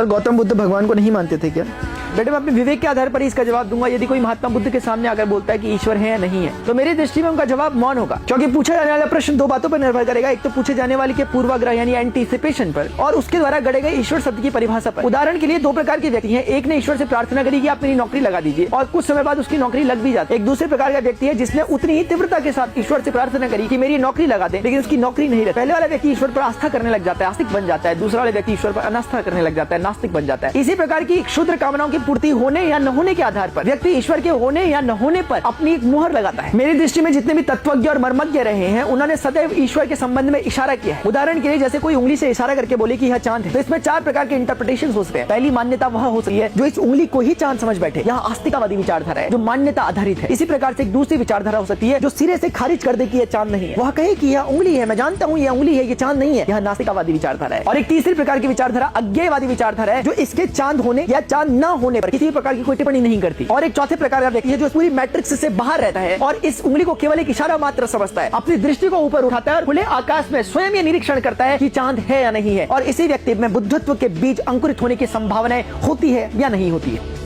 और गौतम बुद्ध भगवान को नहीं मानते थे क्या? बेटे मैं अपने विवेक के आधार पर इसका जवाब दूंगा। यदि कोई महात्मा बुद्ध के सामने आकर बोलता है कि ईश्वर है या नहीं है, तो मेरी दृष्टि में उनका जवाब मौन होगा, क्योंकि पूछा जाने वाला प्रश्न दो बातों पर निर्भर करेगा। एक तो पूछे जाने वाले के पूर्वाग्रह यानी एंटीसिपेशन पर, और उसके द्वारा गढ़े गए ईश्वर शब्द की परिभाषा पर। उदाहरण के लिए दो प्रकार के व्यक्ति हैं। एक ने ईश्वर से प्रार्थना करी कि आप मेरी नौकरी लगा दीजिए, और कुछ समय बाद उसकी नौकरी लग भी जाती है। एक दूसरे प्रकार का व्यक्ति है जिसने उतनी ही तीव्रता के साथ ईश्वर से प्रार्थना करी कि मेरी नौकरी लगा दे, लेकिन उसकी नौकरी नहीं लगी। पहले वाला व्यक्ति ईश्वर पर आस्था करने लग जाता है, आस्तिक बन जाता है। दूसरा वाला व्यक्ति ईश्वर पर अनास्था करने लग जाता है, नास्तिक बन जाता है। इसी प्रकार की क्षुद्र कामनाओं की पूर्ति होने या न होने के आधार पर व्यक्ति ईश्वर के होने या न होने पर अपनी एक मुहर लगाता है। मेरी दृष्टि में जितने भी तत्वज्ञ और मर्मज्ञ रहे हैं, उन्होंने सदैव ईश्वर के संबंध में इशारा किया है। उदाहरण के लिए जैसे कोई उंगली से इशारा करके बोले कि यह चांद है, तो इसमें चार प्रकार के इंटरप्रिटेशन हो सकते हैं। पहली मान्यता वह हो सकती है जो इस उंगली को ही चांद समझ बैठे, यह आस्तिकवादी विचारधारा है जो मान्यता आधारित है। इसी प्रकार से एक दूसरी विचारधारा हो सकती है जो सिरे से खारिज कर दे कि यह चांद नहीं है, वह कहे कि यह उंगली है, मैं जानता हूँ यह उंगली है, ये चांद नहीं है, यह नास्तिकवादी विचारधारा है। और एक तीसरी प्रकार की विचारधारा अज्ञेयवादी विचारधारा है जो इसके चांद होने या चांद न होने पर किसी प्रकार की कोई टिप्पणी नहीं करती। और एक चौथे प्रकार का व्यक्ति है जो पूरी मैट्रिक्स से बाहर रहता है और इस उंगली को केवल एक इशारा मात्र समझता है, अपनी दृष्टि को ऊपर उठाता है और खुले आकाश में स्वयं ये निरीक्षण करता है कि चांद है या नहीं है। और इसी व्यक्ति में बुद्धत्व के बीज अंकुरित होने की संभावनाएं होती है या नहीं होती है।